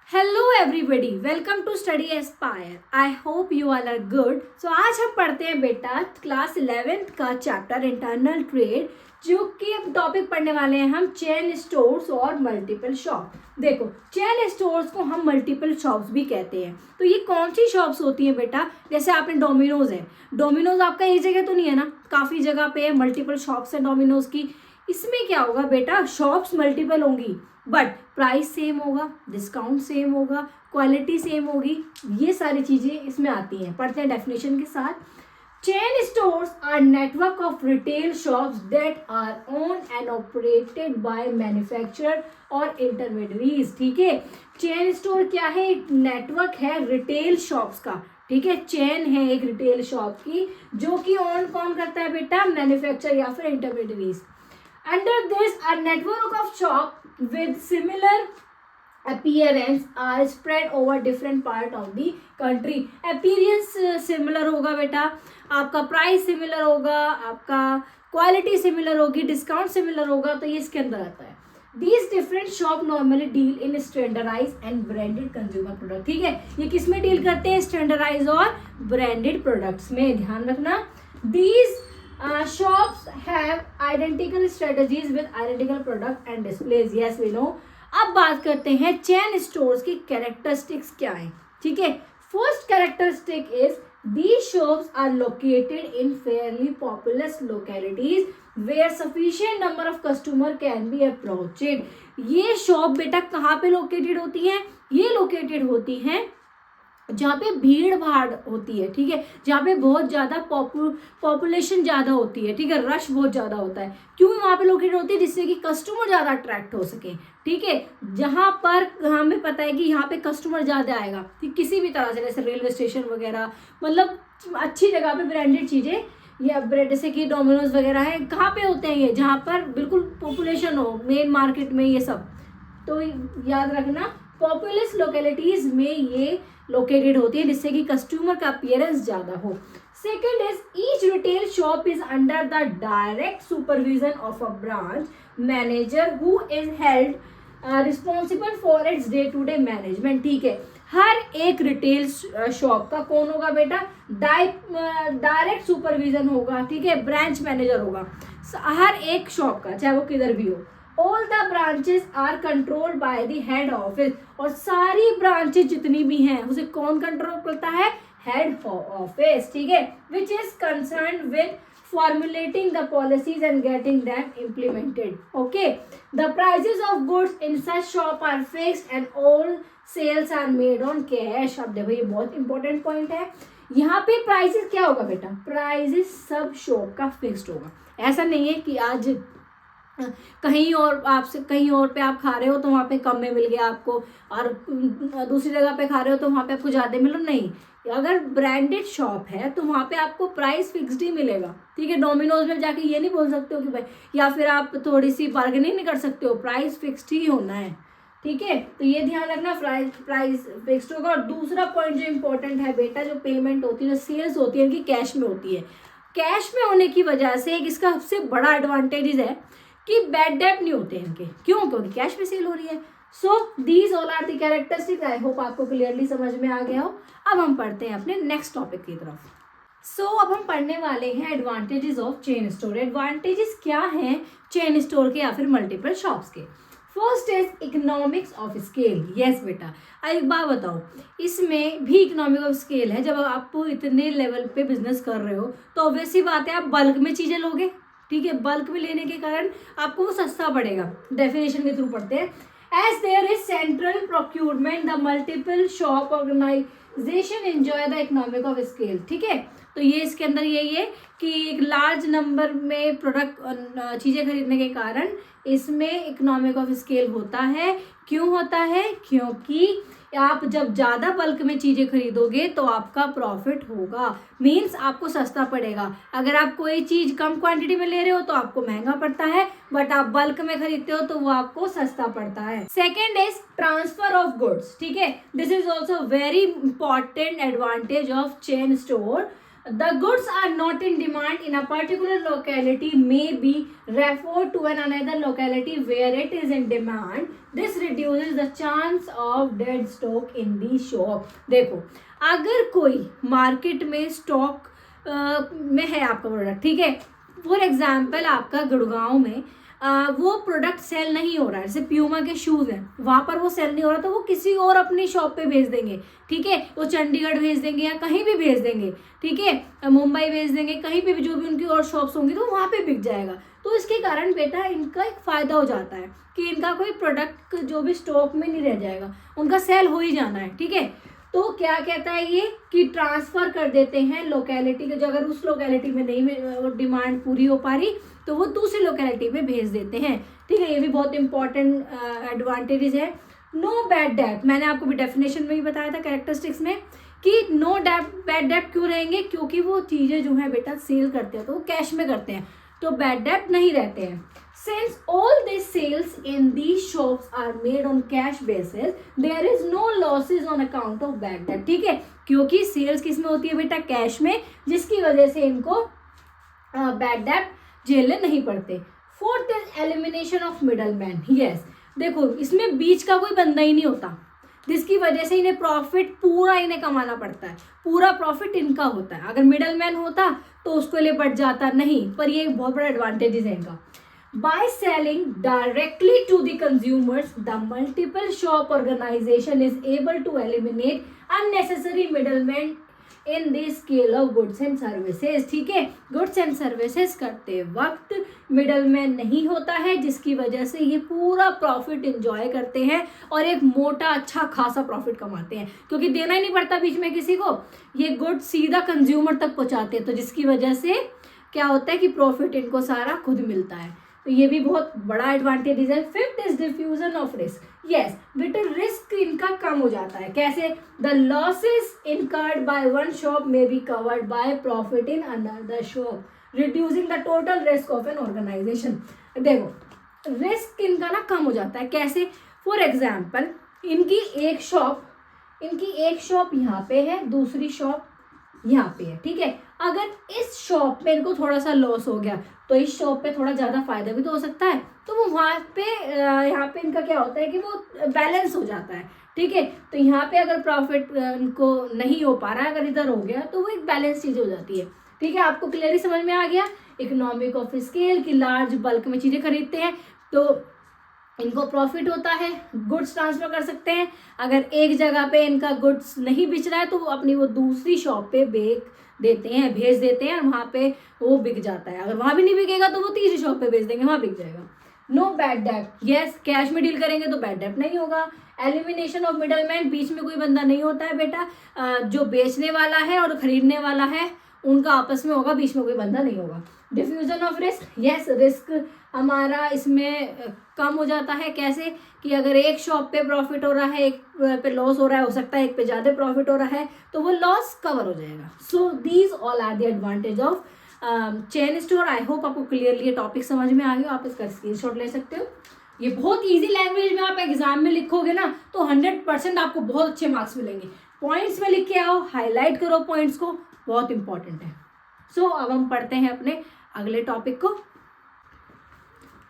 Hello everybody, welcome to Study Aspire. I hope you all are good. So आज हम पढ़ते हैं बेटा क्लास 11th का चैप्टर इंटरनल ट्रेड, जो कि अब टॉपिक पढ़ने वाले हैं हम चेन स्टोर्स और मल्टीपल शॉप। देखो, चेन स्टोर्स को हम मल्टीपल शॉप्स भी कहते हैं। तो ये कौन सी शॉप्स होती हैं बेटा? जैसे आपने डोमिनोज है, डोमिनोज आपका एक जगह तो नहीं है ना, काफ़ी जगह पे मल्टीपल शॉप्स है डोमिनोज की। इसमें क्या होगा बेटा, शॉप्स मल्टीपल होंगी बट प्राइस सेम होगा, डिस्काउंट सेम होगा, क्वालिटी सेम होगी। ये सारी चीजें इसमें आती हैं। पढ़ते हैं डेफिनेशन के साथ। Chain stores are network of retail shops that are owned and operated by manufacturer और इंटरमीडियरीज। ठीक है, चेन स्टोर क्या है? एक नेटवर्क है रिटेल शॉप्स का। ठीक है, चेन है एक रिटेल शॉप की, जो कि ओन कौन करता है बेटा? मैन्युफैक्चर या फिर intermediaries. Under this, a network of shops with similar appearance are spread over different part of the country. Appearance similar होगा बेटा, आपका प्राइस सिमिलर होगा, आपका क्वालिटी सिमिलर होगी, डिस्काउंट सिमिलर होगा, तो ये इसके अंदर आता है। These different shop normally deal in standardized and branded consumer product। ठीक है, ये किस में डील करते हैं? स्टैंडर्डाइज और ब्रांडेड प्रोडक्ट्स में। ध्यान रखना, these shops have identical strategies with identical product and displays। yes we know। अब बात करते हैं चेन स्टोर्स की कैरेक्टरिस्टिक्स क्या है। ठीक है, first characteristic is these shops are located in fairly populous localities where sufficient number of customer can be approached। ये शॉप बेटा कहाँ पे लोकेटेड होती है? ये लोकेटेड होती है जहाँ पे भीड़ भाड़ होती है। ठीक है, जहाँ पे बहुत ज़्यादा पॉपुलेशन ज़्यादा होती है। ठीक है, रश बहुत ज़्यादा होता है। क्यों वहाँ पे लोकेटेड होती है? जिससे कि कस्टमर ज़्यादा अट्रैक्ट हो सके। ठीक है, जहाँ पर हमें पता है कि यहाँ पे कस्टमर ज़्यादा आएगा, ठीक, किसी भी तरह से, जैसे रेलवे स्टेशन वगैरह, मतलब अच्छी जगह पे ब्रांडेड चीज़ें, या जैसे कि डोमिनोज वगैरह है, कहाँ पे होते हैं ये? जहाँ पर बिल्कुल पॉपुलेशन हो, मेन मार्केट में, ये सब। तो याद रखना, पॉपुलस लोकेलिटीज में ये लोकेटेड होती है, जिससे कि कस्टमर का अपीयरेंस ज्यादा हो। Second is each retail shop is under the direct supervision of a branch manager who is held responsible for its day to day management. ठीक है, हर एक रिटेल शॉप का कौन होगा बेटा? डायरेक्ट सुपरविजन होगा। ठीक है, ब्रांच मैनेजर होगा हर एक शॉप का, चाहे वो किधर भी हो। All the branches are controlled by the head office। और सारी ब्रांचेस जितनी भी हैं उसे कौन कंट्रोल करता है? Head office. ठीक है, which is concerned with formulating the policies and getting them implemented। Okay, the prices of goods in such shop are fixed and all sales are made on cash। अब देखो, ये बहुत important point है। यहाँ पे prices क्या होगा बेटा? प्राइसेस सब शॉप का फिक्स्ड होगा। ऐसा नहीं है कि आज कहीं और आपसे कहीं और पे आप खा रहे हो तो वहाँ पे कम में मिल गया आपको, और दूसरी जगह पे खा रहे हो तो वहाँ पे आपको ज़्यादा मिलो। नहीं, अगर ब्रांडेड शॉप है तो वहाँ पे आपको प्राइस फिक्स्ड ही मिलेगा। ठीक है, डोमिनोज में जाके ये नहीं बोल सकते हो कि भाई, या फिर आप थोड़ी सी बार्गेनिंग नहीं कर सकते हो, प्राइस फिक्स्ड ही होना है। ठीक है, तो ये ध्यान रखना, प्राइस फिक्स्ड होगा। और दूसरा पॉइंट जो इंपॉर्टेंट है बेटा, जो पेमेंट होती है, जो सेल्स होती है, इनकी कैश में होती है। कैश में होने की वजह से एक इसका सबसे बड़ा एडवांटेज है कि बैड डेट नहीं होते इनके। क्यों? क्योंकि कैश में सेल हो रही है। So these all are the characteristics. I hope आपको क्लियरली समझ में आ गया हो। अब हम पढ़ते हैं अपने नेक्स्ट टॉपिक की तरफ। अब हम पढ़ने वाले हैं advantages of chain store. Advantages क्या हैं चेन स्टोर के या फिर मल्टीपल शॉप्स के? First is economics of scale. Yes बेटा, एक बात बताओ, इसमें भी इकोनॉमिक ऑफ स्केल है। जब आप इतने लेवल पे बिजनेस कर रहे हो तो ऑब्वियस सी बात है, आप बल्क में चीजें लोगे। ठीक है, बल्क में लेने के कारण आपको वो सस्ता पड़ेगा। डेफिनेशन के थ्रू पढ़ते हैं। As there is central procurement the multiple shop organisation enjoy the economic of scale. ठीक है, तो ये इसके अंदर यही है कि एक लार्ज नंबर में प्रोडक्ट चीज़ें खरीदने के कारण इसमें इकोनॉमिक ऑफ स्केल होता है। क्यों होता है? क्योंकि आप जब ज़्यादा बल्क में चीज़ें खरीदोगे तो आपका प्रॉफिट होगा, मीन्स आपको सस्ता पड़ेगा। अगर आप कोई चीज़ कम क्वांटिटी में ले रहे हो तो आपको महंगा पड़ता है, बट आप बल्क में खरीदते हो तो वो आपको सस्ता पड़ता है। Second is transfer of goods. ठीक है, this is also very important advantage of chain store. the goods are not in demand in a particular locality may be referred to another locality where it is in demand. This reduces the chance of dead stock in the shop. देखो, अगर कोई market में stock में है आपका product, ठीक है, for example आपका गुड़गांव में वो प्रोडक्ट सेल नहीं हो रहा है, जैसे प्यूमा के शूज़ हैं, वहाँ पर वो सेल नहीं हो रहा, तो वो किसी और अपनी शॉप पे भेज देंगे, ठीक है, वो चंडीगढ़ भेज देंगे या कहीं भी भेज देंगे, ठीक है, मुंबई भेज देंगे, कहीं पे भी जो भी उनकी और शॉप्स होंगी तो वहाँ पे बिक जाएगा। तो इसके कारण बेटा इनका एक फ़ायदा हो जाता है कि इनका कोई प्रोडक्ट जो भी स्टॉक में नहीं रह जाएगा, उनका सेल हो ही जाना है, ठीक है। तो क्या कहता है ये कि ट्रांसफ़र कर देते हैं लोकेलिटी के, जो अगर उस लोकेलिटी में नहीं डिमांड पूरी हो पा रही तो वो दूसरी लोकेलिटी पे भेज देते हैं, ठीक है। ये भी बहुत इंपॉर्टेंट एडवांटेजेस है। नो बैड डेट, मैंने आपको भी डेफिनेशन में भी बताया था कैरेक्टरिस्टिक्स में कि नो बैड डेट क्यों रहेंगे, क्योंकि वो चीज़ें जो है बेटा सेल करते हैं तो वो कैश में करते हैं, तो बैड डेट नहीं रहते हैं। Since all the sales in these shops are made on cash basis, there is no losses on account of bad debt, ठीक है, क्योंकि सेल्स किस में होती है बेटा, कैश में, जिसकी वजह से इनको बैड डेट झेलने नहीं पड़ते। Fourth is elimination of middle man. Yes, देखो इसमें बीच का कोई बंदा ही नहीं होता, जिसकी वजह से इन्हें प्रॉफिट पूरा इन्हें कमाना पड़ता है, पूरा प्रॉफिट इनका होता है। अगर मिडल मैन होता तो उसके लिए बढ़ जाता नहीं, पर ये एक बहुत बड़ा एडवांटेज है इनका। By selling directly to the consumers, the multiple shop organization is able to eliminate unnecessary middlemen in the scale of goods and services, ठीक है। गुड्स एंड सर्विसेज करते वक्त मिडलमैन नहीं होता है, जिसकी वजह से ये पूरा प्रॉफिट इंजॉय करते हैं और एक मोटा अच्छा खासा प्रॉफिट कमाते हैं, क्योंकि देना ही नहीं पड़ता बीच में किसी को, ये गुड्स सीधा कंज्यूमर तक पहुंचाते हैं, तो जिसकी वजह से क्या होता है कि प्रॉफिट इनको सारा खुद मिलता है, तो ये भी बहुत बड़ा एडवांटेज है। Fifth is diffusion of risk. Yes बेटा, रिस्क इनका कम हो जाता है, कैसे, the losses incurred by one shop may be covered by profit in another shop, reducing the total risk of an organisation. देखो रिस्क इनका ना कम हो जाता है, कैसे, फॉर एग्जाम्पल इनकी एक शॉप यहाँ पे है, दूसरी शॉप यहाँ पे है, ठीक है। अगर इस शॉप में इनको थोड़ा सा लॉस हो गया तो इस शॉप पे थोड़ा ज़्यादा फायदा भी तो हो सकता है, तो वो वहाँ पे यहाँ पे इनका क्या होता है कि वो बैलेंस हो जाता है, ठीक है। तो यहाँ पे अगर प्रॉफिट इनको नहीं हो पा रहा है, अगर इधर हो गया तो वो एक बैलेंस चीज़ हो जाती है, ठीक है। आपको क्लियरली समझ में आ गया, इकोनॉमिक ऑफ स्केल की लार्ज बल्क में चीज़ें खरीदते हैं तो इनको प्रॉफिट होता है, गुड्स ट्रांसफर कर सकते हैं। अगर एक जगह पे इनका गुड्स नहीं बिच रहा है तो वो अपनी वो दूसरी शॉप पे भेज देते हैं और वहाँ पे वो बिक जाता है। अगर वहाँ भी नहीं बिकेगा तो वो तीसरी शॉप पे भेज देंगे, वहाँ बिक जाएगा। No bad debt, yes cash में डील करेंगे तो बैड डेट नहीं होगा। एलिमिनेशन ऑफ मिडलमैन, बीच में कोई बंदा नहीं होता है बेटा, जो बेचने वाला है और खरीदने वाला है उनका आपस में होगा, बीच में कोई बंदा नहीं होगा। Diffusion of risk, yes risk हमारा इसमें कम हो जाता है, कैसे कि अगर एक शॉप पे प्रॉफिट हो रहा है, एक पे लॉस हो रहा है, हो सकता है एक पे ज़्यादा प्रॉफिट हो रहा है, तो वो लॉस कवर हो जाएगा। So these all are the advantage of chain store. I hope आपको क्लियरली ये टॉपिक समझ में आ गया, आप इसका स्क्रीनशॉट ले सकते हो। ये बहुत ईजी लैंग्वेज में आप एग्जाम में लिखोगे ना तो 100% आपको बहुत अच्छे मार्क्स मिलेंगे। पॉइंट्स में लिख के आओ, हाईलाइट करो पॉइंट्स को, बहुत इंपॉर्टेंट है। सो अब हम पढ़ते हैं अपने अगले टॉपिक को।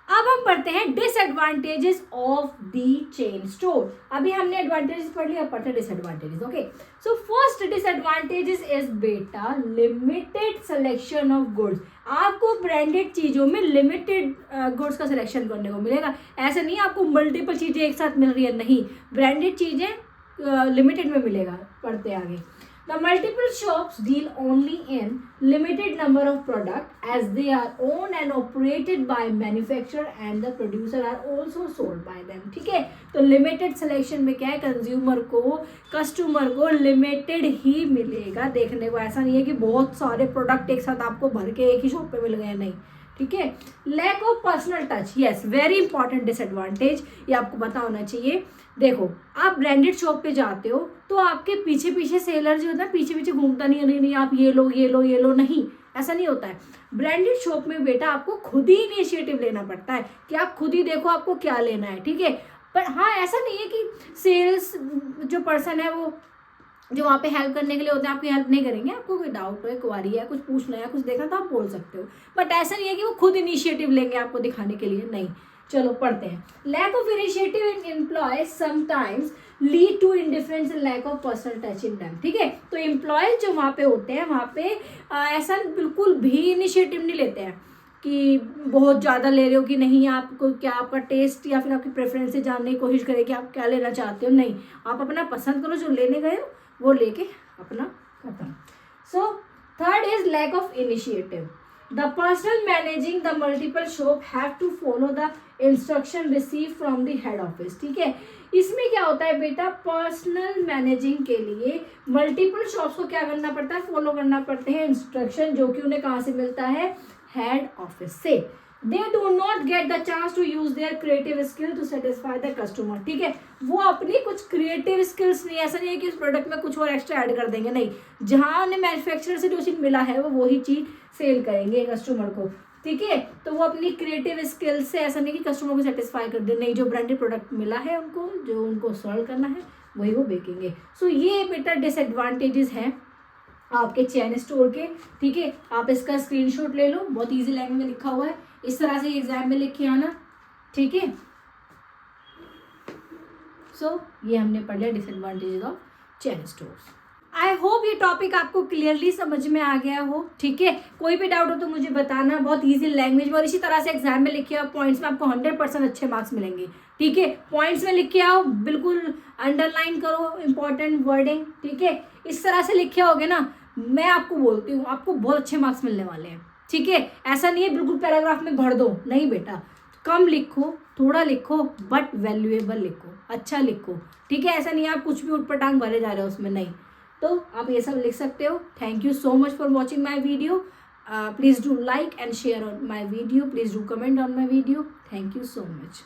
अब हम पढ़ते हैं disadvantages of the chain store. अभी हमने एडवांटेजेस पढ़ लिया, अब पढ़ते हैं disadvantages. Okay, so first disadvantages is बेटा लिमिटेड सिलेक्शन ऑफ गुड्स। आपको ब्रांडेड चीज़ों में लिमिटेड गुड्स का सिलेक्शन करने को मिलेगा। ऐसा नहीं आपको मल्टीपल चीज़ें एक साथ मिल रही है, नहीं, ब्रांडेड चीज़ें लिमिटेड में मिलेगा। पढ़ते आगे। The multiple shops deal only in limited number of product as they are owned and operated by manufacturer and the producer are also sold by them, ठीक है। तो लिमिटेड सिलेक्शन में क्या है, कंज्यूमर को, कस्टमर को लिमिटेड ही मिलेगा देखने को। ऐसा नहीं है कि बहुत सारे प्रोडक्ट एक साथ आपको भर के एक ही शॉप पे मिल गए, नहीं, ठीक है। Lack of personal touch, yes very important disadvantage, ये आपको पता होना चाहिए। देखो आप ब्रांडेड शॉप पे जाते हो तो आपके पीछे पीछे सेलर जो होता है पीछे पीछे घूमता नहीं है, नहीं आप ये लो ये लो ये लो, नहीं, ऐसा नहीं होता है। ब्रांडेड शॉप में बेटा आपको खुद ही इनिशिएटिव लेना पड़ता है कि आप खुद ही देखो आपको क्या लेना है, ठीक है। पर हाँ ऐसा नहीं है कि सेल्स जो पर्सन है वो जो वहाँ पे हेल्प करने के लिए होते हैं आपकी हेल्प नहीं करेंगे। आपको कोई डाउट हो, क्वारी है, कुछ पूछना है, कुछ देखना तो आप बोल सकते हो, बट ऐसा नहीं है कि वो खुद इनिशिएटिव लेंगे आपको दिखाने के लिए, नहीं। चलो पढ़ते हैं। Lack of initiative in employ sometimes lead to indifference and lack of personal touch in them, ठीक है। तो एम्प्लॉय जो वहाँ पे होते हैं, वहाँ पे ऐसा बिल्कुल भी इनिशिएटिव नहीं लेते हैं कि बहुत ज़्यादा ले रहे हो कि नहीं, आपको क्या आपका टेस्ट या फिर आपकी प्रेफरेंसेस जानने की कोशिश करें कि आप क्या लेना चाहते हो, नहीं। आप अपना पसंद करो, जो लेने गए हो वो लेके अपना खत्म। So third is lack of initiative. The person managing the multiple shop have to follow the instruction receive from the head office, ठीक है। इसमें क्या होता है बेटा, पर्सनल मैनेजिंग के लिए मल्टीपल शॉप्स को क्या करना पड़ता है, फॉलो करना पड़ते हैं इंस्ट्रक्शन, जो कि उन्हें कहाँ से मिलता है, हेड ऑफिस से। They do not get the chance to use their creative skill to satisfy the customer, ठीक है। वो अपनी कुछ क्रिएटिव स्किल्स नहीं, ऐसा नहीं है कि उस प्रोडक्ट में कुछ और एक्स्ट्रा ऐड कर देंगे, नहीं। जहाँ उन्हें मैन्युफैक्चरर से जो चीज़ मिला है वो वही चीज़ सेल करेंगे कस्टमर को, ठीक है। तो वो अपनी क्रिएटिव स्किल से, ऐसा नहीं कि कस्टमर को सेटिस्फाई कर दे, नहीं। जो ब्रांडेड प्रोडक्ट मिला है उनको, जो उनको सर्व करना है, वही वो बेचेंगे। सो ये बेटा डिसएडवांटेजेस हैं आपके चेन स्टोर के, ठीक है। आप इसका स्क्रीनशॉट ले लो, बहुत इजी लैंग्वेज में लिखा हुआ है, इस तरह से एग्जाम में लिख के आना, ठीक है। सो ये हमने पढ़ लिया disadvantages of chain stores. I hope ये टॉपिक आपको क्लियरली समझ में आ गया हो, ठीक है। कोई भी डाउट हो तो मुझे बताना, बहुत इजी लैंग्वेज में, और इसी तरह से एग्जाम में लिखे आओ, पॉइंट्स में आपको 100% अच्छे मार्क्स मिलेंगे, ठीक है। पॉइंट्स में लिख के आओ, बिल्कुल अंडरलाइन करो इंपॉर्टेंट वर्डिंग, ठीक है। इस तरह से लिखे आओगे ना, मैं आपको बोलती हूँ आपको बहुत अच्छे मार्क्स मिलने वाले हैं, ठीक है। ऐसा नहीं है बिल्कुल पैराग्राफ में भर दो, नहीं बेटा, कम लिखो, थोड़ा लिखो, बट वैल्यूएबल लिखो, अच्छा लिखो, ठीक है। ऐसा नहीं है आप कुछ भी उठपटांग भरे जा रहे हो उसमें, नहीं। तो आप ये सब लिख सकते हो। Thank you so much for watching my video. Please do like and share on my video, please do comment on my video. Thank you so much.